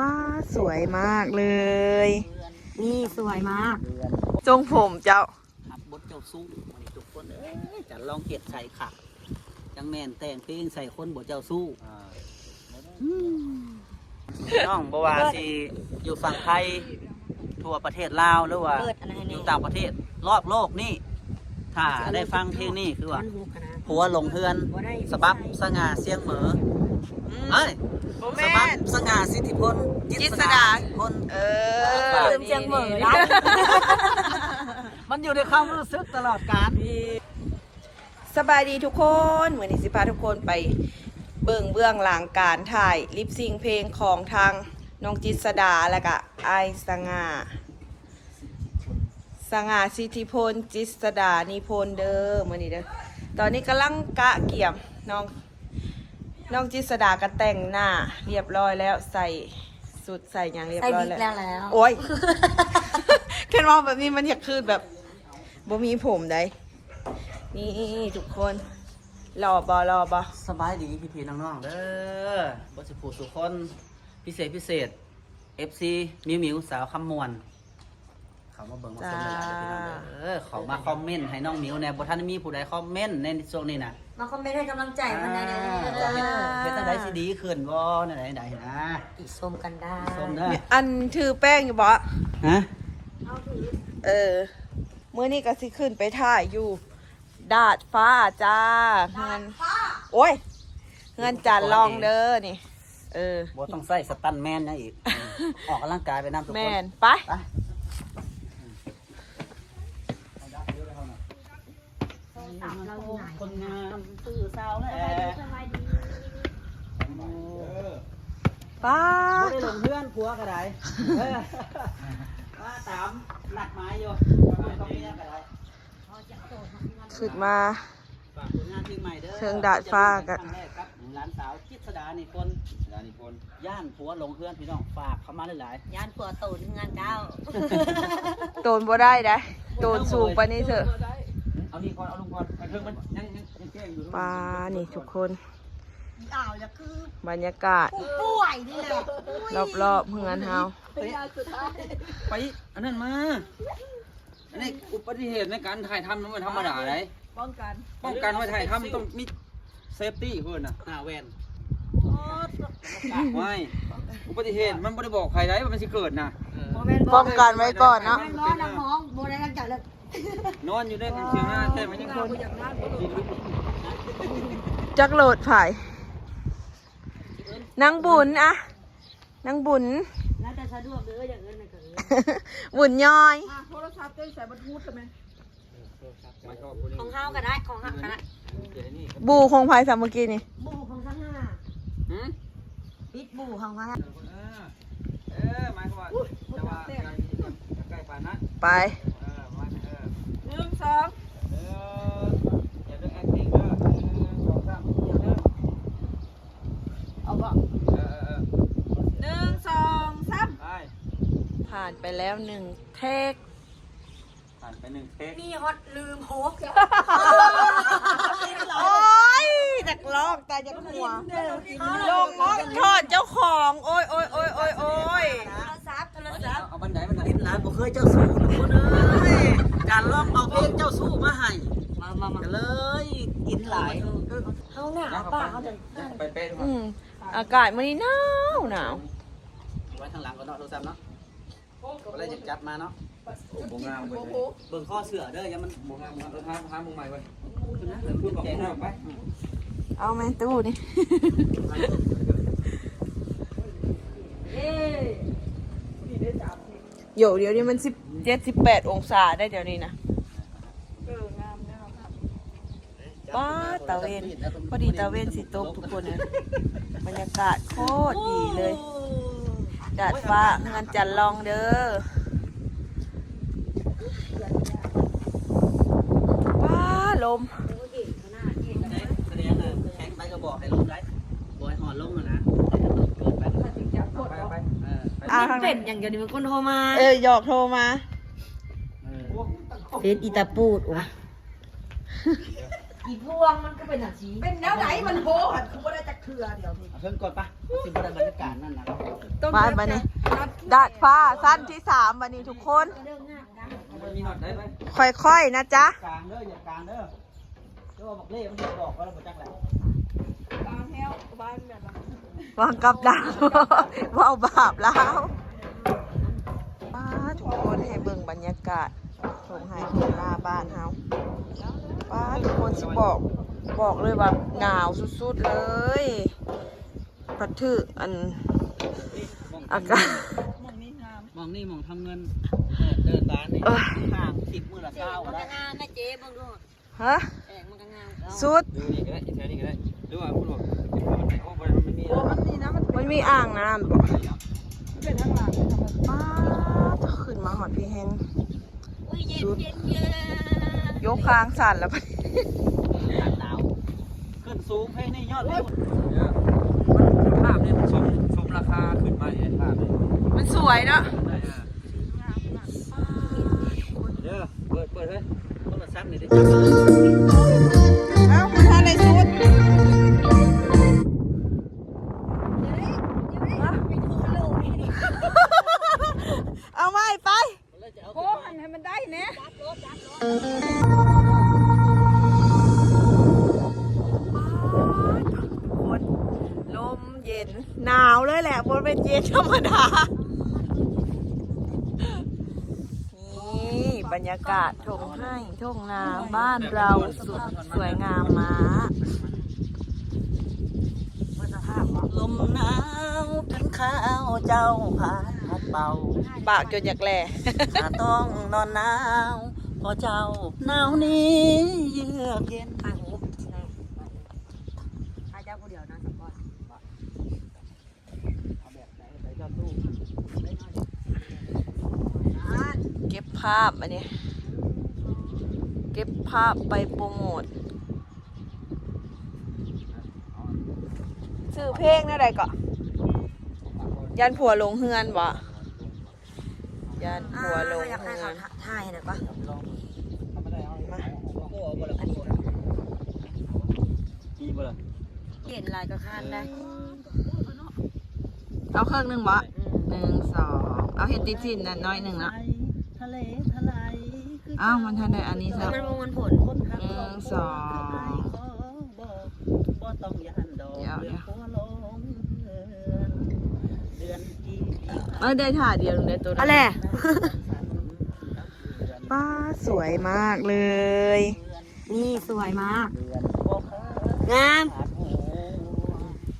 ป้าสวยมากเลย นี่สวยมากจงผมเจ้าขับบดเจ้าสู้วันนี้ทุกคนจะลองเก็บใส่ขับจังแมนแต่งเพลงใส่คนบดเจ้าสู้น้องบัวาสิอยู่ฝั่งไทยทั่วประเทศลาวหรือว่าอยู่ต่างประเทศรอบโลกนี่ถ้าได้ฟังเพลงนี้คือว่าผัวหลงเฮือนสบับสง่าเสียงเหมอเอ้ยสบับสง่าสิทธิพลจิตรดาคนลืมเชียงเหม่อได้ มันอยู่ในความรู้สึกตลอดกาล สบายดีทุกคนเหมือนนิสิพาทุกคนไปเบื้องหลังการถ่ายลิปซิงเพลงของทางน้องจิตรดาและก็ไอสง่าสิทธิพลจิตรดานิพนธ์เด้อมื้อนี้เด้อตอนนี้กำลังกะเกี่ยมน้องจิตรดาก็แต่งหน้าเรียบร้อยแล้วใส่สุดใส่อย่างเรียบร้อยแล้วโอ้ย แค่มองแบบนี้มันอยากคือแบบบ่มีผมได้นี่ทุกคนรอบอ สบายดีพี่ๆน้องๆเด้อบทสิผูสุคนพิเศษ FC มิวสาวคำมวลเขามาเบิ่งมาชมหลายๆพี่น้องเด้อเขามาคอมเมนต์ให้น้องมิวแน่บ่ทันมีผู้ใดคอมเมนต์ในช่วงนี้นะ มาคอมเมนต์ให้กำลังใจมันได้เลย เฮ็ดจังได๋สิดีขึ้นบ่นั่นไหนๆนะ ติชมกันได้ ชมเด้อ อันถือแป้งอยู่บ่ ฮะ มื้อนี้ก็สิขึ้นไปถ่ายอยู่ดาดฟ้าจ้าเงินโอ้ยเงินจานลองเด้อนี่บ่ต้องใส่สตันแมนนะอีกออกกำลังกายไปนำทุกคน แม่นไป คนงามตื้อสาวแหละ ป้า บ่ได้ลงเพื่อนผัวก็ได้ว่าตามหลักไม้อยู่เขาเมียก็ได้ ขึ้นมา ฝากผลงานเพลงใหม่เด้อ เชิงดาดฟ้ากัน ครั้งแรกครับหลานสาวจิตรดานิพนธ์ย่านผัวลงเพื่อนพี่น้องฝากเข้ามาหลาย ย่านผัวตูนงานเก้า โดนบ่ได้ได้โดนสูงปานนี้เถอะ เอานี่ก่อนเอาลงก่อนเพิ่งมันยังแจ้งอยู่ ป้านี่ทุกคน อ้าวอย่าคือบ รรยากาศ ป่วยนี่แหละ รอบเฮือนเฮา ไปอันนั้นมาอันนี้อุบัติเหตุในการถ่ายทำนั้นมันธรรมดาเลยป้องกันไว้ถ่ายทำต้องมีเซฟตี้เพื่อนน่ะ แวน ไม่อุบัติเหตุมันไม่ได้บอกใครได้ว่ามันสิเกิดนะ ป้องกันไว้ก่อนเนาะ น้องน้องโบได้ตั้งใจเลย นอนอยู่ได้เสียงหน้าแค่มันยังคน จักโหลดไผ่นางบุญอะนางบุญ น่าจะสะดวกเลยอย่างเงินนะเกิด บุญย้อย โทรศัพท์ได้ใส่บรรทุกใช่ไหม มาชอบคนนี้ ของเฮาก็ได้ของเฮาก็ได้ เดี๋ยวนี้ บูคงไผ่สามัคคีนี่ บูของทั้งห้า หืม ปิดบูของห้า หมายความว่าจะว่าจะใกล้ป่านนั้น ไป มา1 2อย่าเลิก acting เด้อ2 3เดี๋ยวเด้อ เอาบ่ 1 2 3ไป ผ่านไปแล้ว1เทค ผ่านไป1เทค มีฮอตลืมโฮก โอ้ยจากลอกตายจากหัวลงมอทอดเจ้าของโอ้ย โทรศัพท์ เอาบันไดบันได ติดร้านบ่เคยเจ้าสู้ทุกคนเอ้ยการลองเอาเพลงเจ้าสู้มาให้ก็เลยอินหลาย เฮาหน้าป้าเฮาจะ ไปเป๊ะ อากาศมันนี่หนาว ไว้ข้างหลังก็เนาะโทรศัพท์เนาะอะไรจะจัดมาเนาะ โบงามไป เบิ่งข้อเสือเด้ออย่ามัน โบงามพามุงใหม่ไป พูดใจหน้าไป เอาแม่ตู้นี่ เดี๋ยวนี้มัน17-18 องศาได้เดี๋ยวนี้นะป้าตะเวนพอดีตะเวนสิตกทุกคนเลยบรรยากาศโคตรดีเลยดาดฟ้าเงินจันลองเด้อว้าลม แสดงแข็งไปก็บอกให้ลงได้บ่ให้หอนลงนะเกินไป ไป เป็นอย่างเดียวนี้มันคนโทรมา หยอกโทรมา เฟซอีตาปูดวะอีพวงมันก็เป็นแบบนี้เป็นแนวไหนมันโหหัดคือว่าได้จักเถื่อเดียวนี่ เพิ่งกดปะสิบ่ได้บรรยากาศนั่นนะ ต้ มาบันนี้ดาดฟ้าสั้นที่3บันนี้ทุกคน มีหนอดได้ไหม ค่อยๆนะจ๊ะ กลางเด้ออย่ากลางเด้อเดี๋ยวบอกเล่มันจะบอกว่าเราบ่จักแหละ วางกับดาวว่าวบาปแล้วป้าทุกคนให้เบิ่งบรรยากาศชมให้ชมหน้าบ้านเฮาป้าทุกคนสิบอกเลยว่าหนาวสุดๆเลยพัดถืออันอากาศ มองนี่มองทำเงินเดินร้านนี่ห่าง10 มื้อละเช้า มัน ได้ ก็งามนะเจ๊เบิ่งดู ฮะ แตกมันก็งาม สุด ดูนี่ก็ได้แถวนี้ก็ได้หรือว่าคุณบอกมันไหนออกไปมันมี มันมีอ่างน้ำบ่ป้าขึ้นมาหอดพี่เฮน อุ้ยเย็นเย็นเย็น ยกค้างสั่นแล้ว หนาวขึ้นสูงเพลงนี่ยอดวิว ภาพเนี่ยมันสมราคาขึ้นมาเนี่ยภาพเนี่ย มันสวยเนาะ เด้อเปิดเลย โทรศัพท์นี่ดิ เอ้ามันทานในชุดเอาไว้ไปโค้งให้มันได้เนี่ยคนลมเย็นหนาวเลยแหละบนเป็นเย็นธรรมดา นี่บรรยากาศทงให้ทงนาบ้านเราสุดสวยงามมา ลมหนาวเป็นข้าวเจ้าผาพัดเป่า ปากจนอยากแหล่ ถ้าต้องนอนหนาวเพอเจ้าหนาวนี้เยือกเย็น ทางหูพาเจ้าผู้เดียวนะสปอร์ต เอาแบบไหนไปเจ้าตู้ เก็บภาพอันนี้เก็บภาพไปโปรโมทซื้อเพลงนั่นใดก็ยันผัวลงเฮือนวะยันผัวลง อยากให้ เฮื เขา อน ถ่ายหน่อยปะ ทำไม่ได้เอามาโอ้โหบ่ละ อันนี้ มีบ่ล่ะ เห็นลายก็คานได้ เอาเครื่องหนึ่งวะ1 2เอาเห็ดติดจินนั่นน้อยหนึ่งนะ ทะเลทลาย อ้าวมันทันได้อันนี้ซะ มันมวนผล 1 2 บ่ต้องยันดอกเดือนหัวลงเดือนอีก ได้ถ่าเดียวในตัว อะไร ป้าสวยมากเลย นี่สวยมาก เดือนบ่เคย งาม ขาดหู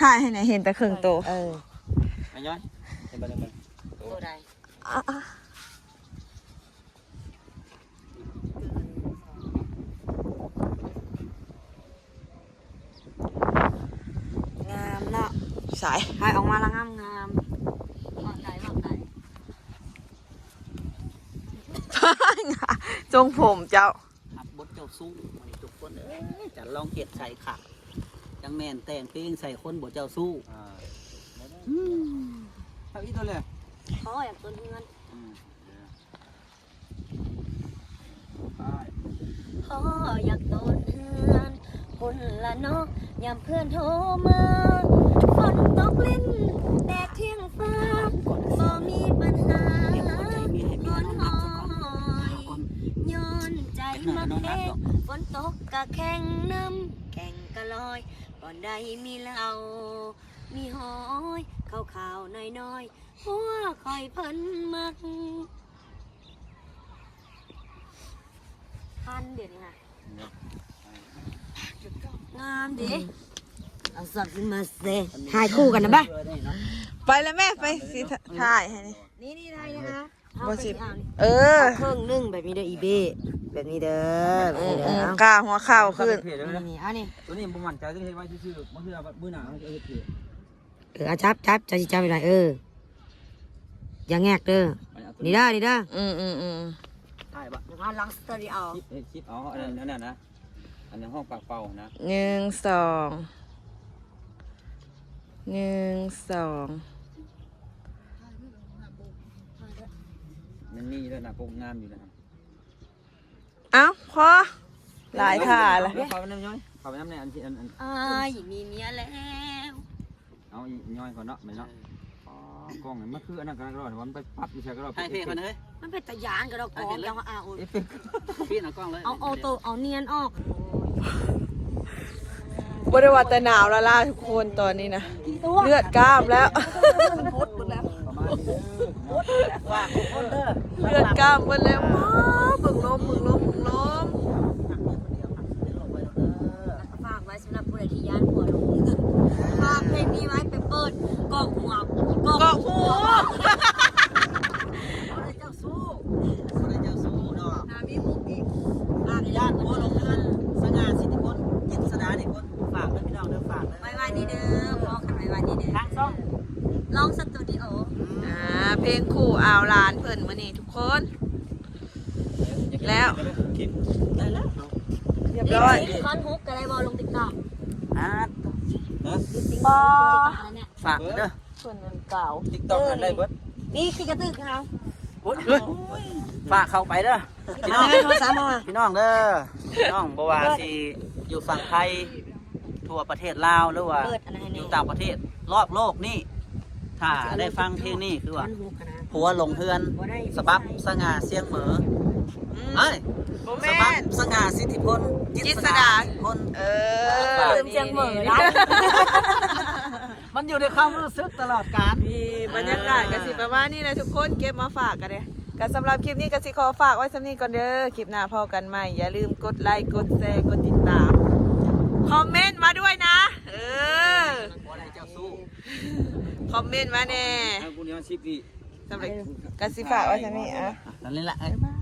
ถ่ายให้ไหนเห็นแต่เครื่องโตว ไอ้ย้อยเห็นบ่ได้บ่ ตัวใด อ่ะ งามเนาะ สาย ถ่ายออกมาแล้วงามงามมองใจมองใจ จงผมเจ้า ขับบทเจ้าสู้มันทุกคนจะลองเขียดใส่ขับจังแม่นแต่งเพลงใส่คนบทเจ้าสู้ เอาอีตัวเลย เขาอยากต้นเงินเขาอยากต้นเงินคนละเนาะยามเพื่อนโทรมาฝนตกลิ้นแดดเที่ยงฟ้าบ่มีปัญหาฝนหอยย้อนใจมักแห้งฝนตกกะแข่งน้ำแข่งกะลอยก่อนใดมีเหล้ามีหอยขาวๆน้อยๆหัวคอยเพิ่นมักพันเดี๋ยวนี้ค่ะงามดิเอาสับขึ้นมาเซถ่ายคู่กันนะบ้า ไปแล้วแม่ไปสิถ่ายให้นี่ นี่ถ่ายนะคะ บ่สิ เอานี่ เออ เครื่องนึ่งแบบนี้เด้ออีเบ้แบบนี้เด้อแบบนี้เด้อเอา กาหัวเข่าขึ้น เพจเลยนะ นี่เอานี่ ตัวนี้บ่มั่นใจจะเฮ็ดไว้ซื่อๆบ่คือว่ามื้อหน้ามันจะเฮ็ดเพจ เอาจับจะสิจับไปไหนอย่างแงกเด้อนี่เด้อนี่เด้อ ถ่ายปะ เดี๋ยวเอาลังสเตอรี่เอา คลิปอ๋ออันนั้นนะอันนั้นห้องปากเป่านะ 1 2 1 2 มันมีด้วยนะโปกงามอยู่นะครับ เอ้าพอหลายท่าละ เข้าไปน้ำย้อยเข้าไปน้ำในอันอ้ายมีเมียแล้ว เอาย้อยก่อนเนาะไม่เนาะ อ๋อ กล้องนี่มันคืออันนั้นกันก็ได้มันไปปั๊บอีกใช่ก็ได้ ให้พี่คนเฮ้ย มันเป็นตะยานกับดอกกองจังว่าเอา เอฟเฟกต์ พี่เอากล้องเลย เอาตัวเอาเนียนออก บ่ได้ว่าแต่หนาวแล้วล่ะทุกคนตอนนี้นะเลือดกล้ามแล้ว ฝากทุกคนเด้อ เลือดกล้ามหมดแล้วว้าบึงลม ฝากไว้สำหรับผู้ใดที่ย่านหัวลงฝากเพลงนี้ไว้ไปเปิดกองหัวกองหัว เจ้าสู้เจ้าสู้เนาะ มีมุกอีก ฝากญาติหัวลงเรือนสง่าสิทธิพลจิตสดานี่คนฝากเด้อพี่น้องเด้อฝากเด้อ ไว้นี่เด้อพอกันไว้นี่เด้อ ทางซ่อง ลองสตูดิโอ เพลงคู่อ่าวลานเพิ่นมื้อนี้ทุกคน แล้ว ได้แล้ว เรียบร้อย คอนฮุกก็ได้บอลลงติ๊กต็อก บอ ฝากเด้อ ส่วนเงินเก่า ติ๊กต็อกอันได้เบิด นี่ขี้กระตือเขา ฝากเข้าไปเด้อพี่น้อง โทรศัพท์มา พี่น้องเด้อพี่น้องบ่ว่าสิอยู่ฝั่งไทยทั่วประเทศลาวหรือว่า เปิดอะไร อ เนี่ย ยู่ต่างประเทศรอบโลกนี่ถ้าได้ฟังเพลงนี้คือว่าผัวหลงเฮือนสบับสง่าเสียงเหมอเอ้ย โม ส แม่ บับ น สง่าสิทธิพล จิตรสดา คน ลืมเสียงเหม่อแล้ว มันอยู่ในความรู้สึกตลอดกาล นี่บรรยากาศกสิประมาณนี้นะทุกคนเก็บมาฝากกันเลยก็สำหรับคลิปนี้กสิขอฝากไว้สำนี้ก่อนเด้อคลิปหน้าพอกันใหม่อย่าลืมกดไลค์กดแชร์กดติดตามคอมเมนต์มาด้วยนะ ผัวไหนเจ้าสู้ คอมเมนต์มาแน่ ทางกูนี่มันชิปอี สำหรับกสิฝากไว้สำนี้อ่ะ นั่นเลยแหละ บ๊ายบาย